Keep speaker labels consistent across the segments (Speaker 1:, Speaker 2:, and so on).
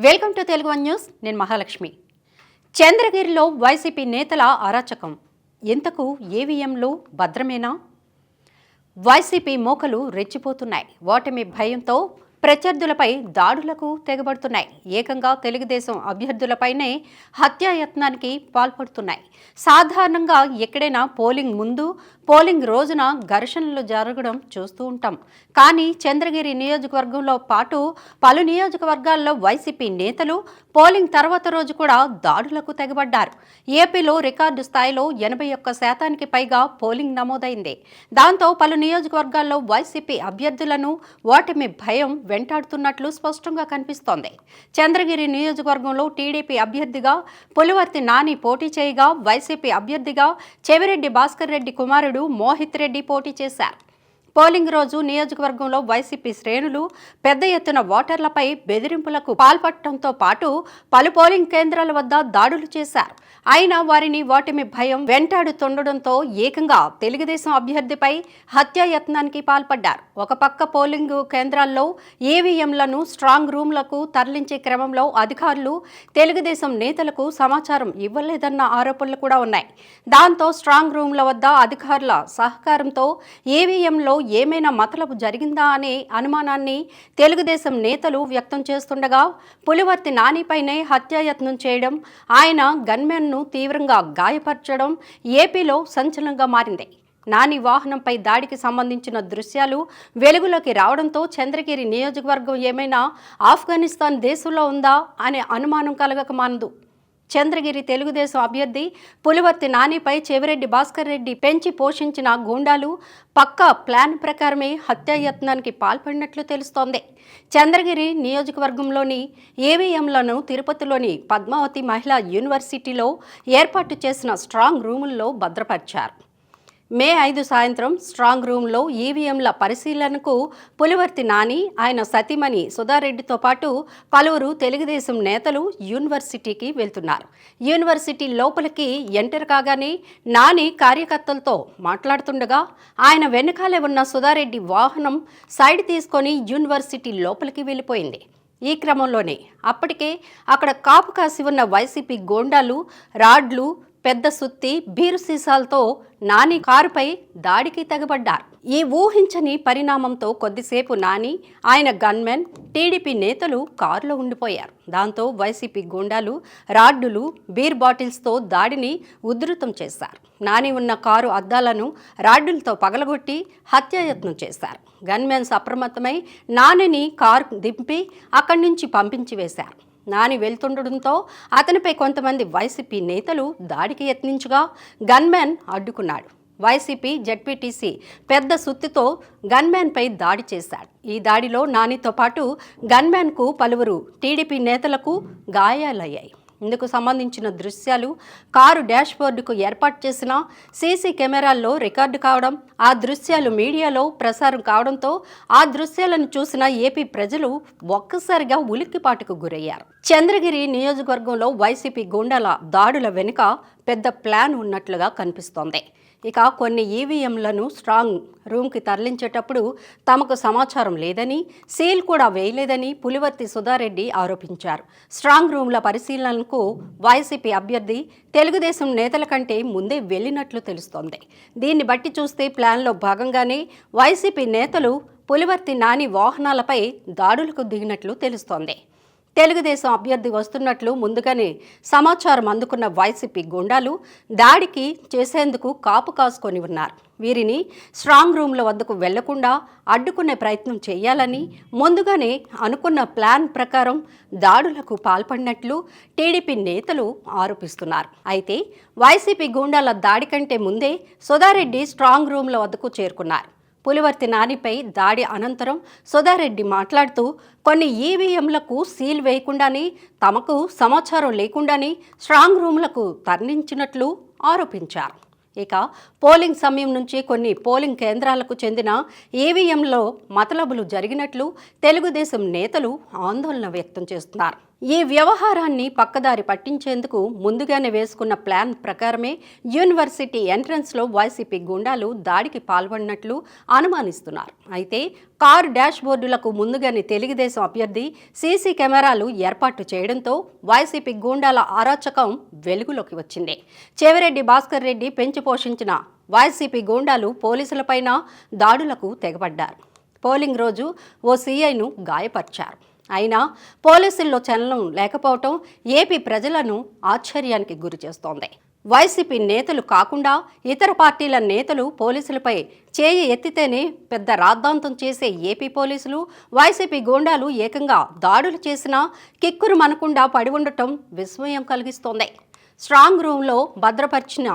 Speaker 1: Welcome to Telugu one news. నేను Mahalakshmi. చంద్రగిరిలో YCP నేతల అరాచకం. ఇంతకు ఈవీఎంలు భద్రమేనా? వైసీపీ మోకలు రెచ్చిపోతున్నాయి. ఓటమి భయంతో ప్రత్యర్థులపై దాడులకు తెగబడుతున్నాయి. ఏకంగా తెలుగుదేశం అభ్యర్థులపైనే హత్యాయత్నానికి పాల్పడుతున్నాయి. సాధారణంగా ఎక్కడైనా పోలింగ్ ముందు, పోలింగ్ రోజున ఘర్షణలు జరగడం చూస్తూ ఉంటాం. కానీ చంద్రగిరి నియోజకవర్గంలో పాటు పలు నియోజకవర్గాల్లో వైసీపీ నేతలు పోలింగ్ తర్వాత రోజు కూడా దాడులకు తెగబడ్డారు. ఏపీలో రికార్డు స్థాయిలో 81% పైగా పోలింగ్ నమోదైంది. దాంతో పలు నియోజకవర్గాల్లో వైసీపీ అభ్యర్థులను ఓటమి భయం వెంటాడుతున్నట్లు స్పష్టంగా కనిపిస్తోంది. చంద్రగిరి నియోజకవర్గంలో టీడీపీ అభ్యర్థిగా పులివర్తి నాని పోటీ చేయగా, వైసీపీ అభ్యర్థిగా చెవిరెడ్డి భాస్కర్ రెడ్డి కుమారుడు మోహిత్ రెడ్డి పోటీ చేశారు. పోలింగ్ రోజు నియోజకవర్గంలో వైసీపీ శ్రేణులు పెద్ద ఎత్తున ఓటర్లపై బెదిరింపులకు పాల్పడటంతో పాటు పలు పోలింగ్ కేంద్రాల వద్ద దాడులు చేశారు. అయినా వారిని ఓటమి భయం వెంటాడుతుండటంతో ఏకంగా తెలుగుదేశం అభ్యర్థిపై హత్యాయత్నానికి పాల్పడ్డారు. ఒక పక్క పోలింగ్ కేంద్రాల్లో ఈవీఎంలను స్ట్రాంగ్ రూమ్లకు తరలించే క్రమంలో అధికారులు తెలుగుదేశం నేతలకు సమాచారం ఇవ్వలేదన్న ఆరోపణలు కూడా ఉన్నాయి. దాంతో స్ట్రాంగ్ రూమ్ల వద్ద అధికారుల సహకారంతో ఈవీఎంలో ఏమైనా మతలబు జరిగిందా అనే అనుమానాన్ని తెలుగుదేశం నేతలు వ్యక్తం చేస్తుండగా, పులివర్తి నానిపైనే హత్యాయత్నం చేయడం, ఆయన గన్మెన్ను తీవ్రంగా గాయపరచడం ఏపీలో సంచలనంగా మారింది. నాని వాహనంపై దాడికి సంబంధించిన దృశ్యాలు వెలుగులోకి రావడంతో చంద్రగిరి నియోజకవర్గం ఏమైనా ఆఫ్ఘనిస్తాన్ దేశంలో ఉందా అనే అనుమానం కలగక మానదు. చంద్రగిరి తెలుగుదేశం అభ్యర్థి పులివర్తి నానిపై చెవిరెడ్డి భాస్కర్ రెడ్డి పెంచి పోషించిన గూండాలు పక్కా ప్లాన్ ప్రకారమే హత్యాయత్నానికి పాల్పడినట్లు తెలుస్తోంది. చంద్రగిరి నియోజకవర్గంలోని ఈవీఎంలను తిరుపతిలోని పద్మావతి మహిళా యూనివర్సిటీలో ఏర్పాటు చేసిన స్ట్రాంగ్ రూముల్లో భద్రపరిచారు. మే 5 సాయంత్రం స్ట్రాంగ్ రూమ్లో ఈవీఎంల పరిశీలనకు పులివర్తి నాని, ఆయన సతీమణి సుధారెడ్డితో పాటు పలువురు తెలుగుదేశం నేతలు యూనివర్సిటీకి వెళ్తున్నారు. యూనివర్సిటీ లోపలికి ఎంటర్ కాగానే నాని కార్యకర్తలతో మాట్లాడుతుండగా, ఆయన వెనుకాలే ఉన్న సుధారెడ్డి వాహనం సైడ్ తీసుకొని యూనివర్సిటీ లోపలికి వెళ్ళిపోయింది. ఈ క్రమంలోనే అప్పటికే అక్కడ కాపు కాసి ఉన్న వైసీపీ గోండాలు రాడ్లు, పెద్ద సుత్తి, బీరు సీసాలతో నాని కారుపై దాడికి తెగబడ్డారు. ఈ ఊహించని పరిణామంతో కొద్దిసేపు నాని, ఆయన గన్మెన్, టీడీపీ నేతలు కారులో ఉండిపోయారు. దాంతో వైసీపీ గూండాలు రాడ్డులు, బీర్ బాటిల్స్తో దాడిని ఉధృతం చేశారు. నాని ఉన్న కారు అద్దాలను రాడ్డులతో పగలగొట్టి హత్యాయత్నం చేశారు. గన్మెన్స్ అప్రమత్తమై నానిని కారు దింపి అక్కడి నుంచి పంపించి వేశారు. నాని వెళ్తుండడంతో అతనిపై కొంతమంది వైసీపీ నేతలు దాడికి యత్నించగా గన్మెన్ అడ్డుకున్నాడు. వైసీపీ జెడ్పీటీసీ పెద్ద సుత్తితో గన్మెన్పై దాడి చేశాడు. ఈ దాడిలో నానితో పాటు గన్మెన్కు పలువురు టీడీపీ నేతలకు గాయాలయ్యాయి. ఇందుకు సంబంధించిన దృశ్యాలు కారు డాష్బోర్డుకు ఏర్పాటు చేసిన సీసీ కెమెరాల్లో రికార్డు కావడం, ఆ దృశ్యాలు మీడియాలో ప్రసారం కావడంతో ఆ దృశ్యాలను చూసిన ఏపీ ప్రజలు ఒక్కసారిగా ఉలిక్కిపాటుకు గురయ్యారు. చంద్రగిరి నియోజకవర్గంలో వైసీపీ గూండాల దాడుల వెనుక పెద్ద ప్లాన్ ఉన్నట్లుగా కనిపిస్తోంది. ఇక కొన్ని ఈవీఎంలను స్ట్రాంగ్ రూమ్కి తరలించేటప్పుడు తమకు సమాచారం లేదని, సీల్ కూడా వేయలేదని పులివర్తి సుధారెడ్డి ఆరోపించారు. స్ట్రాంగ్ రూమ్ల పరిశీలనకు వైసీపీ అభ్యర్థి తెలుగుదేశం నేతల కంటే ముందే వెళ్లినట్లు తెలుస్తోంది. దీన్ని బట్టి చూస్తే ప్లాన్లో భాగంగానే వైసీపీ నేతలు పులివర్తి నాని వాహనాలపై దాడులకు దిగినట్లు తెలుస్తోంది. తెలుగుదేశం అభ్యర్థి వస్తున్నట్లు ముందుగానే సమాచారం అందుకున్న వైసీపీ గుండాలు దాడికి చేసేందుకు కాపు కాసుకొని ఉన్నారు. వీరిని స్ట్రాంగ్ రూమ్ల వద్దకు వెళ్లకుండా అడ్డుకునే ప్రయత్నం చేయాలని ముందుగానే అనుకున్న ప్లాన్ ప్రకారం దాడులకు పాల్పడినట్లు టీడీపీ నేతలు ఆరోపిస్తున్నారు. అయితే వైసీపీ గూండాల దాడి కంటే ముందే సుధారెడ్డి స్ట్రాంగ్ రూమ్ల వద్దకు చేరుకున్నారు. పులివర్తి నానిపై దాడి అనంతరం సుధారెడ్డి మాట్లాడుతూ, కొన్ని ఈవీఎంలకు సీల్ వేయకుండానే, తమకు సమాచారం లేకుండానే స్ట్రాంగ్ రూమ్లకు తరలించినట్లు ఆరోపించారు. ఇక పోలింగ్ సమయం నుంచి కొన్ని పోలింగ్ కేంద్రాలకు చెందిన ఈవీఎంలో మతలబులు జరిగినట్లు తెలుగుదేశం నేతలు ఆందోళన వ్యక్తం చేస్తున్నారు. ఈ వ్యవహారాన్ని పక్కదారి పట్టించేందుకు ముందుగానే వేసుకున్న ప్లాన్ ప్రకారమే యూనివర్సిటీ ఎంట్రన్స్లో వైసీపీ గుండాలు దాడికి పాల్పడినట్లు అనుమానిస్తున్నారు. అయితే కారు డాష్ బోర్డులకు ముందుగానే తెలుగుదేశం అభ్యర్థి సీసీ కెమెరాలు ఏర్పాటు చేయడంతో వైసీపీ గూండాల అరాచకం వెలుగులోకి వచ్చింది. చెవిరెడ్డి భాస్కర్ రెడ్డి పెంచి పోషించిన వైసీపీ గూండాలు పోలీసులపైన దాడులకు తెగబడ్డారు. పోలింగ్ రోజు ఓ సీఐను గాయపరిచారు. అయినా పోలీసుల్లో చలనం లేకపోవటం ఏపీ ప్రజలను ఆశ్చర్యానికి గురి చేస్తోంది. వైసీపీ నేతలు కాకుండా ఇతర పార్టీల నేతలు పోలీసులపై చేయి ఎత్తితేనే పెద్ద రాద్ధాంతం చేసే ఏపీ పోలీసులు వైసీపీ గూండాలు ఏకంగా దాడులు చేసినా కిక్కురు మనకుండా పడి ఉండటం విస్మయం కలిగిస్తోంది. స్ట్రాంగ్ రూమ్లో భద్రపరిచిన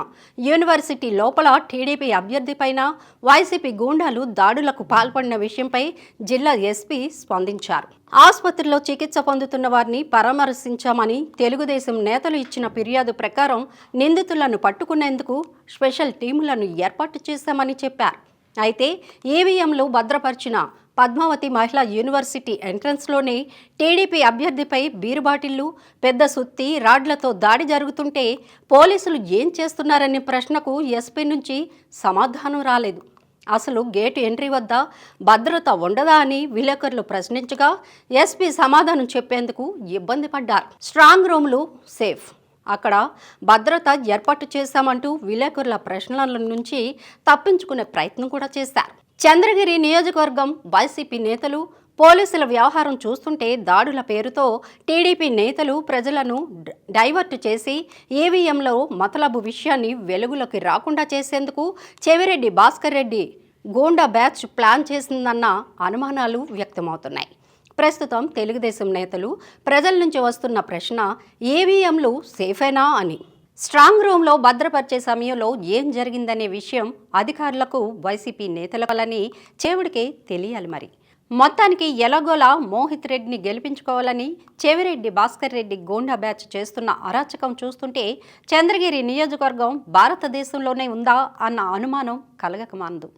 Speaker 1: యూనివర్సిటీ లోపల టీడీపీ అభ్యర్థిపైన వైసీపీ గూండాలు దాడులకు పాల్పడిన విషయంపై జిల్లా ఎస్పీ స్పందించారు. ఆసుపత్రిలో చికిత్స పొందుతున్న వారిని పరామర్శించామని తెలుగుదేశం నేతలు ఇచ్చిన ఫిర్యాదు ప్రకారం నిందితులను పట్టుకునేందుకు స్పెషల్ టీములను ఏర్పాటు చేశామని చెప్పారు. అయితే ఈవీఎంలు భద్రపరిచిన పద్మావతి మహిళా యూనివర్సిటీ ఎంట్రన్స్లోనే టీడీపీ అభ్యర్థిపై బీరు బాటిళ్లు, పెద్ద సుత్తి, రాడ్లతో దాడి జరుగుతుంటే పోలీసులు ఏం చేస్తున్నారనే ప్రశ్నకు ఎస్పీ నుంచి సమాధానం రాలేదు. అసలు గేటు ఎంట్రీ వద్ద భద్రత ఉండదా అని విలేకరులు ప్రశ్నించగా ఎస్పీ సమాధానం చెప్పేందుకు ఇబ్బంది పడ్డారు. స్ట్రాంగ్ రూమ్లు సేఫ్, అక్కడ భద్రత ఏర్పాటు చేశామంటూ విలేకరుల ప్రశ్నల నుంచి తప్పించుకునే ప్రయత్నం కూడా చేశారు. చంద్రగిరి నియోజకవర్గం వైసీపీ నేతలు పోలీసుల వ్యవహారం చూస్తుంటే దాడుల పేరుతో టీడీపీ నేతలు ప్రజలను డైవర్ట్ చేసి ఈవీఎంలో మతలబు విషయాన్ని వెలుగులోకి రాకుండా చేసేందుకు చెవిరెడ్డి భాస్కర్ రెడ్డి గూండా బ్యాచ్ ప్లాన్ చేసిందన్న అనుమానాలు వ్యక్తమవుతున్నాయి. ప్రస్తుతం తెలుగుదేశం నేతలు ప్రజల నుంచి వస్తున్న ప్రశ్న ఈవీఎంలు సేఫేనా అని. స్ట్రాంగ్ రూమ్లో భద్రపరిచే సమయంలో ఏం జరిగిందనే విషయం అధికారులకు వైసీపీ నేతలని చెవిడికే తెలియాలి. మరి మొత్తానికి ఎలాగోలా మోహిత్ రెడ్డిని గెలిపించుకోవాలని చెవిరెడ్డి భాస్కర్ రెడ్డి గూండా బ్యాచ్ చేస్తున్న అరాచకం చూస్తుంటే చంద్రగిరి నియోజకవర్గం భారతదేశంలోనే ఉందా అన్న అనుమానం కలగకమానదు.